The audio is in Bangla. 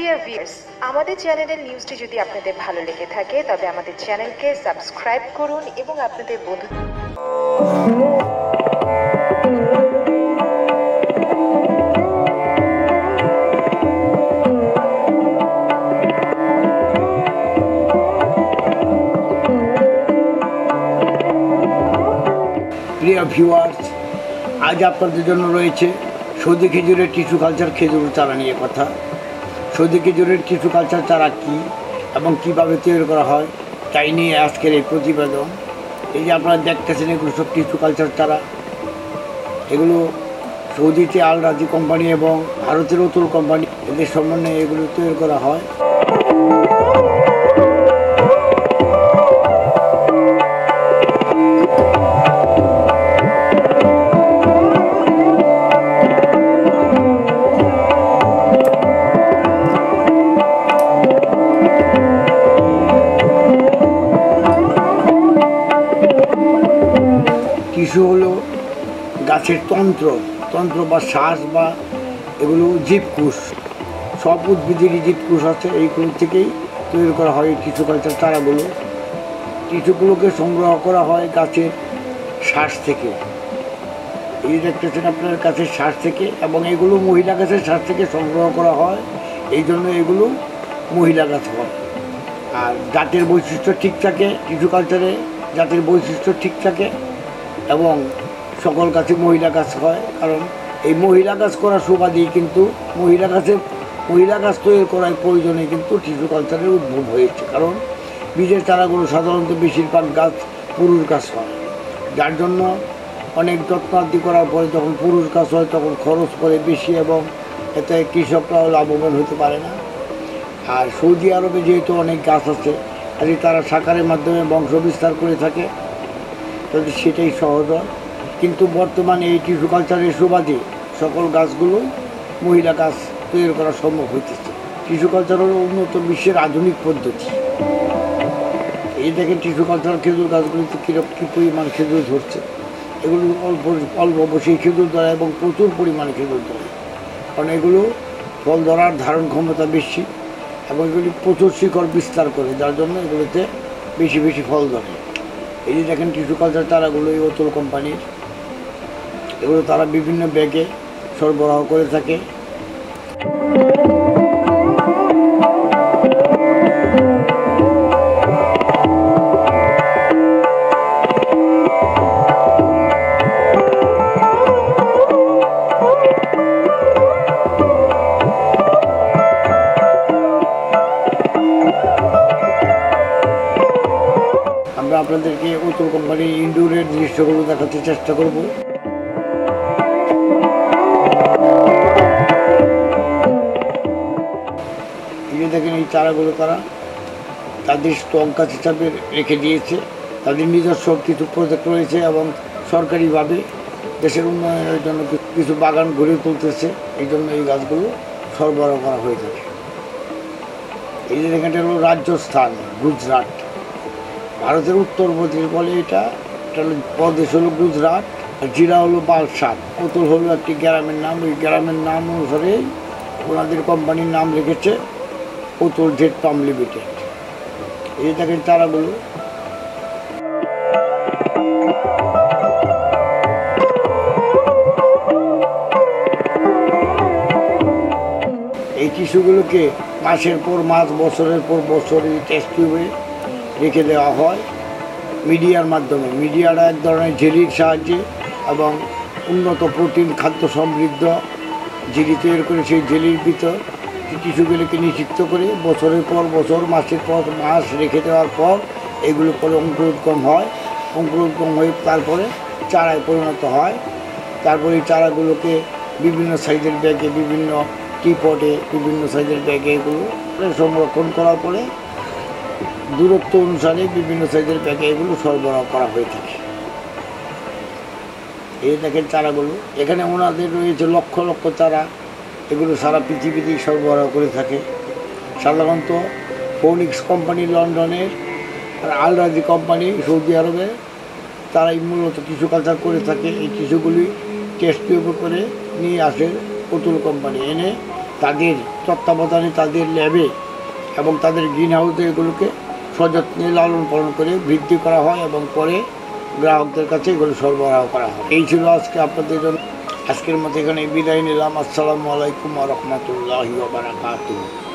ডিয়ার ভিউয়ার্স, আমাদের চ্যানেলের নিউজটি যদি আপনাদের ভালো লেগে থাকে তবে আমাদের চ্যানেলকে সাবস্ক্রাইব করুন এবং আপনাদের বন্ধু প্রিয় ভিউয়ার্স, আজ আপনাদের জন্য রয়েছে সৌদি খেজুরের টিস্যু কালচার খেজুর চারা নিয়ে কথা। সৌদি খেজুরের টিস্যু কালচার চারা কী এবং কীভাবে তৈরি করা হয় তাই নিয়ে আজকের এই প্রতিবেদন। এই যে আপনারা দেখতেছেন, এগুলো সব টিস্যু কালচার চারা। এগুলো সৌদিতে আল রাজি কোম্পানি এবং ভারতের অতুল কোম্পানি, এদের সমন্বয়ে এগুলো তৈরি করা হয়। টিস্যু হলো গাছের তন্ত্র বা শ্বাস বা এগুলো জীবকোষ, সব উদ্ভিদেরই জীবকোষ আছে, এইগুলো থেকেই তৈরি করা হয় এই টিস্যু কালচার চারাগুলো। টিস্যুগুলোকে সংগ্রহ করা হয় গাছের শ্বাস থেকে। এই দেখতেছেন আপনার গাছের শ্বাস থেকে, এবং এগুলো মহিলা গাছের শ্বাস থেকে সংগ্রহ করা হয়, এই জন্য এগুলো মহিলা গাছ হয়। আর জাতের বৈশিষ্ট্য ঠিক থাকে, টিস্যু কালচারে জাতের বৈশিষ্ট্য ঠিক থাকে এবং সকল গাছে মহিলা গাছ হয়। কারণ এই মহিলা গাছ করার সুবাদেই কিন্তু মহিলা গাছ তৈরি করার প্রয়োজনে কিন্তু টিস্যু কালচারের উদ্ভব হয়েছে। কারণ বীজের চারাগুলো সাধারণত বেশিরভাগ গাছ পুরুষ গাছ হয়, যার জন্য অনেক যত্নাদি করার পরে যখন পুরুষ গাছ হয় তখন খরচ পড়ে বেশি এবং এতে কৃষকরাও লাভবান হতে পারে না। আর সৌদি আরবে যেহেতু অনেক গাছ আছে, কাজে তারা সাকারের মাধ্যমে বংশ বিস্তার করে থাকে, তাদের সেটাই সহজ হয়। কিন্তু বর্তমানে এই টিস্যু কালচারের সুবাদে সকল গাছগুলো মহিলা গাছ তৈরি করা সম্ভব হইতেছে। টিস্যু কালচার হলো উন্নত বিশ্বের আধুনিক পদ্ধতি। এই দেখেন টিস্যু কালচার খেজুর গাছগুলিতে কী পরিমাণ খেজুর ধরছে। এগুলো অল্প বসে খেজুর ধরে এবং প্রচুর পরিমাণে খেজুর ধরে, কারণ এগুলো ফল ধরার ধারণ ক্ষমতা বেশি এবং এগুলি প্রচুর শিকড় বিস্তার করে, যার জন্য এগুলোতে বেশি বেশি ফল ধরে। এই যে দেখেন টিস্যু কালচার চারাগুলো এই অতুল কোম্পানির, এগুলো তারা বিভিন্ন ব্যাগে সরবরাহ করে থাকে। আমরা আপনাদেরকে অতুল কোম্পানির ইনডোরের দৃশ্যগুলো দেখাতে চেষ্টা করব। এই যে দেখেন এই চারাগুলো তারা তাদের স্টক গাছ হিসাবে রেখে দিয়েছে। তাদের নিজস্ব কিছু প্রজেক্ট রয়েছে এবং সরকারিভাবে দেশের উন্নয়নের জন্য কিছু বাগান গড়ে তুলতেছে, এই জন্য এই গাছগুলো সরবরাহ করা হয়ে থাকে। এই যে দেখেন এটা হলো রাজস্থান, গুজরাট, ভারতের উত্তর প্রদেশ বলে এটা হলো প্রদেশ হলো গুজরাট, জিরা হলো বালসাদ, অতুল হলো একটি গ্রামের নাম। ওই গ্রামের নাম অনুসারে ওনাদের কোম্পানির নাম রেখেছে অতুল জেট পাম্প লিমিটেড। এই দেখেন চারাগুলো। এই টিস্যুগুলোকে মাসের পর মাস, বছরের পর বছর এই টেস্ট টিউবে রেখে দেওয়া হয় মিডিয়ার মাধ্যমে। মিডিয়াটা এক ধরনের জেলির সাহায্যে এবং উন্নত প্রোটিন খাদ্য সমৃদ্ধ জেলি তৈরি করে সেই জেলির ভিতর টিস্যুগুলোকে নিষিক্ত করে বছরের পর বছর, মাসের পর মাস রেখে দেওয়ার পর এগুলো পরে অঙ্কুরোদ্গম হয়। অঙ্কুরোদ্গম হয়ে তারপরে চারায় পরিণত হয়। তারপরে এই চারাগুলোকে বিভিন্ন সাইজের ব্যাগে, বিভিন্ন টিপটে, বিভিন্ন সাইজের ব্যাগে এগুলো সংরক্ষণ করার পরে দূরত্ব অনুসারে বিভিন্ন সাইজের ব্যাগে এগুলো সরবরাহ করা হয়ে থাকে। এই দেখেন চারাগুলো, এখানে ওনাদের রয়েছে লক্ষ লক্ষ চারা, এগুলো সারা পৃথিবীতেই সরবরাহ করে থাকে। সাধারণত ফোনিক্স কোম্পানি লন্ডনের আর আল রাজি কোম্পানি সৌদি আরবে, তারাই মূলত টিস্যু কালচার করে থাকে। এই টিস্যুগুলি টেস্ট টিউবে করে নিয়ে আসে অতুল কোম্পানি, এনে তাদের তত্ত্বাবধানে তাদের ল্যাবে এবং তাদের গ্রিন হাউসে এগুলোকে সযত্নে লালন পালন করে বৃদ্ধি করা হয় এবং পরে গ্রাহকদের কাছে এগুলো সরবরাহ করা হয়। এই ছিল আজকে আপনাদের জন্য। আজকের মতো এখানে বিদায় নিলাম। আসসালামু আলাইকুম ওয়া রাহমাতুল্লাহি ওয়া বারাকাতুহু।